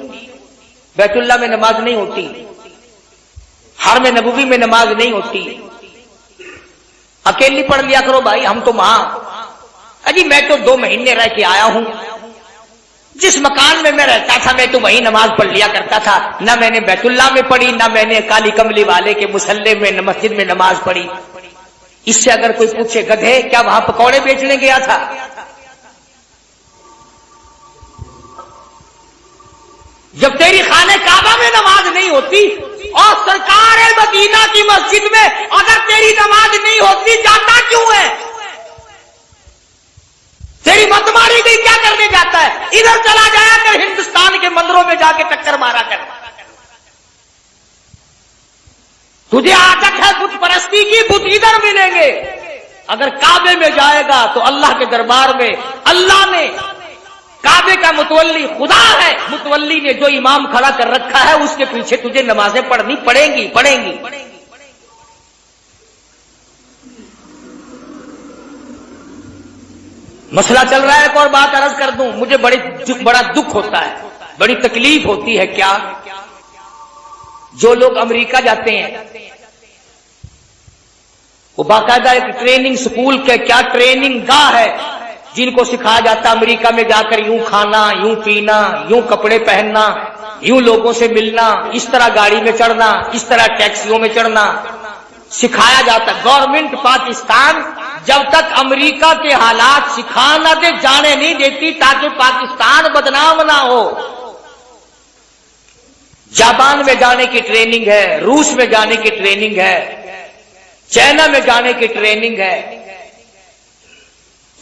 بیت اللہ میں نماز نہیں ہوتی، حرم نبوی میں نماز نہیں ہوتی. اکیلی پڑھ لیا کرو بھائی، ہم تو وہاں اجی میں تو 2 مہینے رہ کے آیا ہوں، جس مکان میں رہتا تھا میں تو وہیں نماز پڑھ لیا کرتا تھا، نہ میں نے بیت اللہ میں پڑھی، نہ میں نے کالی کملی والے کے مصلی میں مسجد میں نماز پڑھی. اس سے اگر کوئی پوچھے گدھے کیا وہاں پکوڑے بیچنے گیا تھا؟ جب تیری خانہ کعبہ میں نماز نہیں ہوتی اور سرکار مدینہ کی مسجد میں اگر تیری نماز نہیں ہوتی جاتا کیوں ہے؟ تیری مت ماری گئی کیا کرنے جاتا ہے؟ ادھر چلا جایا کر، ہندوستان کے مندروں میں جا کے ٹکر مارا کر. تجھے عادت ہے بت پرستی کی، بت ادھر ملیں گے. اگر کعبے میں جائے گا تو اللہ کے دربار میں اللہ نے، کعبے کا متولی خدا ہے، متولی نے جو امام کھڑا کر رکھا ہے اس کے پیچھے تجھے نمازیں پڑھنی پڑیں گی. مسئلہ چل رہا ہے. ایک اور بات عرض کر دوں، مجھے بڑا دکھ ہوتا ہے، بڑی تکلیف ہوتی ہے. کیا جو لوگ امریکہ جاتے ہیں وہ باقاعدہ ایک ٹریننگ سکول کے کیا ٹریننگ گاہ ہے جن کو سکھایا جاتا ہے امریکہ میں جا کر یوں کھانا، یوں پینا، یوں کپڑے پہننا، یوں لوگوں سے ملنا، اس طرح گاڑی میں چڑھنا، اس طرح ٹیکسیوں میں چڑھنا سکھایا جاتا. گورنمنٹ پاکستان جب تک امریکہ کے حالات سکھا نہ دے جانے نہیں دیتی تاکہ پاکستان بدنام نہ ہو. جاپان میں جانے کی ٹریننگ ہے، روس میں جانے کی ٹریننگ ہے، چائنا میں جانے کی ٹریننگ ہے.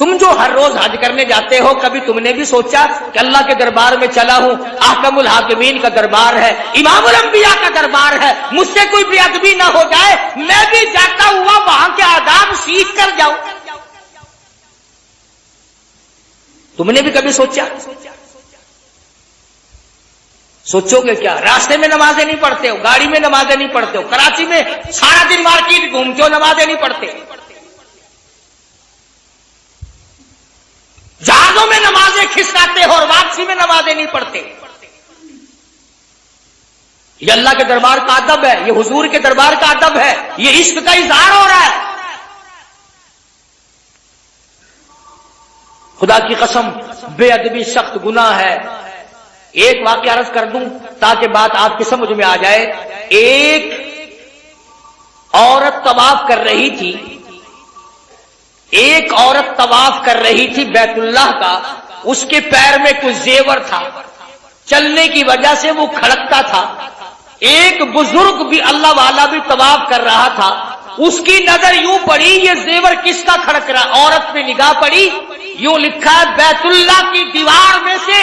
تم جو ہر روز حج کرنے جاتے ہو، کبھی تم نے بھی سوچا کہ اللہ کے دربار میں چلا ہوں، احکم الحاکمین کا دربار ہے، امام الانبیاء کا دربار ہے، مجھ سے کوئی بے ادبی نہ ہو جائے، میں بھی جاتا ہوا وہاں کے آداب سیکھ کر جاؤں. تم نے بھی کبھی سوچا؟ سوچو گے کیا؟ راستے میں نمازیں نہیں پڑھتے ہو، گاڑی میں نمازیں نہیں پڑھتے ہو، کراچی میں سارا دن مارکیٹ گھومتے ہو، نمازیں نہیں پڑھتے، جہازوں میں نمازیں کھسکاتے ہو اور واپسی میں نمازیں نہیں پڑھتے. یہ اللہ کے دربار کا ادب ہے، یہ حضور کے دربار کا ادب ہے، یہ عشق کا اظہار ہو رہا ہے. خدا کی قسم بے ادبی سخت گناہ ہے. ایک واقعہ عرض کر دوں تاکہ بات آپ کی سمجھ میں آ جائے. ایک عورت طواف کر رہی تھی، ایک عورت طواف کر رہی تھی بیت اللہ کا، اس کے پیر میں کچھ زیور تھا، چلنے کی وجہ سے وہ کھڑکتا تھا. ایک بزرگ بھی اللہ والا بھی طواف کر رہا تھا، اس کی نظر یوں پڑی یہ زیور کس کا کھڑک رہا. عورت پہ نگاہ پڑی، یوں لکھا ہے بیت اللہ کی دیوار میں سے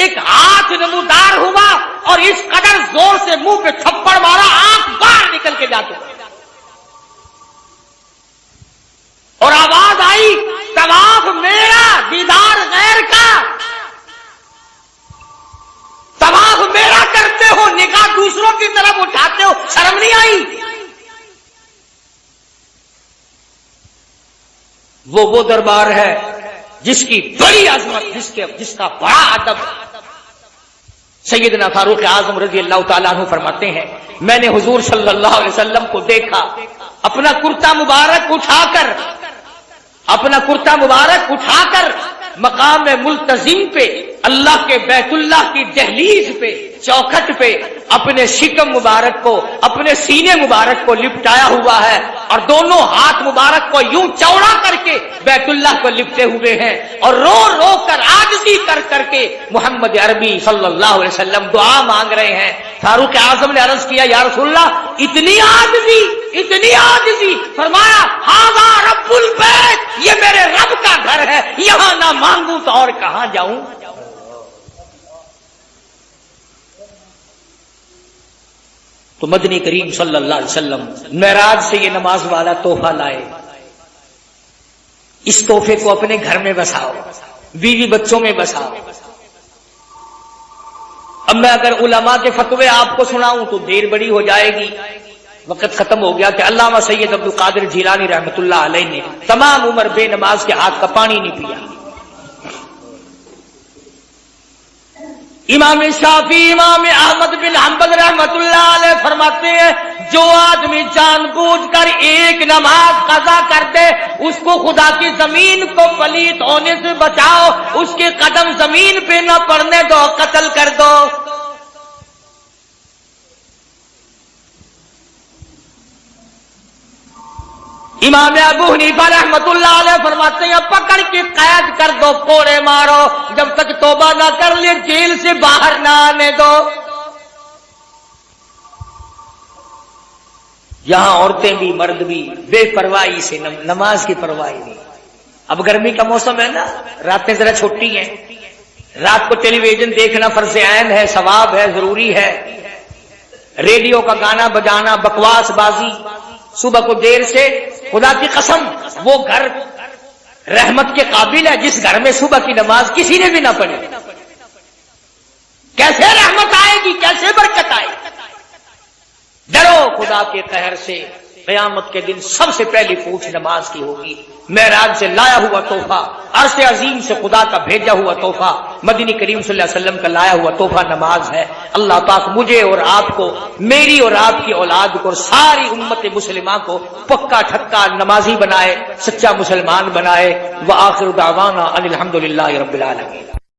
ایک ہاتھ نمودار ہوا اور اس قدر زور سے منہ پہ تھپڑ مارا آنکھ باہر نکل کے جاتے اور آواز آئی طواف میرا دیدار غیر کا. وہ دربار ہے جس کی بڑی عظمت، جس کا بڑا ادب سیدنا فاروق اعظم رضی اللہ تعالیٰ عنہ فرماتے ہیں، میں نے حضور صلی اللہ علیہ وسلم کو دیکھا اپنا کرتا مبارک اٹھا کر مقام ملتزم پہ، اللہ کے بیت اللہ کی دہلیز پہ، چوکھٹ پہ اپنے شکم مبارک کو، اپنے سینے مبارک کو لپٹایا ہوا ہے، اور دونوں ہاتھ مبارک کو یوں چوڑا کر کے بیت اللہ کو لپٹے ہوئے ہیں، اور رو رو کر عاجزی کر کے محمد عربی صلی اللہ علیہ وسلم دعا مانگ رہے ہیں۔ فاروق اعظم نے عرض کیا یا رسول اللہ اتنی عاجزی، فرمایا ھذا رب البیت، یہ میرے رب کا گھر ہے، یہاں نہ مانگوں تو اور کہاں جاؤں۔ تو مدنی کریم صلی اللہ علیہ وسلم معراج سے یہ نماز والا تحفہ لائے، اس تحفے کو اپنے گھر میں بساؤ، بیوی بچوں میں بساؤ۔ اب میں اگر علماء کے فتوے آپ کو سناؤں تو دیر بڑی ہو جائے گی، وقت ختم ہو گیا کہ علامہ سید عبد القادر جیلانی رحمۃ اللہ علیہ نے تمام عمر بے نماز کے ہاتھ کا پانی نہیں پیا۔ امام شافعی، امام احمد بن حنبل رحمۃ اللہ علیہ فرماتے ہیں جو آدمی جان بوجھ کر ایک نماز قضا کر دے اس کو خدا کی زمین کو پلیت ہونے سے بچاؤ، اس کے قدم زمین پہ نہ پڑنے دو، قتل کر دو۔ امام ابو حنیفہ رحمۃ اللہ علیہ فرماتے ہیں پکڑ کے قید کر دو، کوڑے مارو، جب تک توبہ نہ کر لے جیل سے باہر نہ آنے دو۔ یہاں عورتیں بھی مرد بھی بے پرواہی سے نماز کی پرواہی نہیں۔ اب گرمی کا موسم ہے نا، راتیں ذرا چھوٹی ہیں، رات کو ٹیلی ویژن دیکھنا فرض عین ہے، ثواب ہے، ضروری ہے۔ ریڈیو کا گانا بجانا، بکواس بازی، صبح کو دیر سے، خدا کی قسم وہ گھر رحمت کے قابل ہے جس گھر میں صبح کی نماز کسی نے بھی نہ پڑھی۔ کیسے رحمت آئے گی، کیسے برکت آئے گی؟ ڈرو خدا کے قہر سے، قیامت کے دن سب سے پہلی پوچھ نماز کی ہوگی۔ معراج سے لایا ہوا تحفہ، عرش عظیم سے خدا کا بھیجا ہوا تحفہ، مدنی کریم صلی اللہ علیہ وسلم کا لایا ہوا تحفہ نماز ہے۔ اللہ پاک مجھے اور آپ کو، میری اور آپ کی اولاد کو اور ساری امت مسلمہ کو پکا ٹھکا نمازی بنائے، سچا مسلمان بنائے۔ وآخر دعوانا ان الحمد للہ رب العالمین۔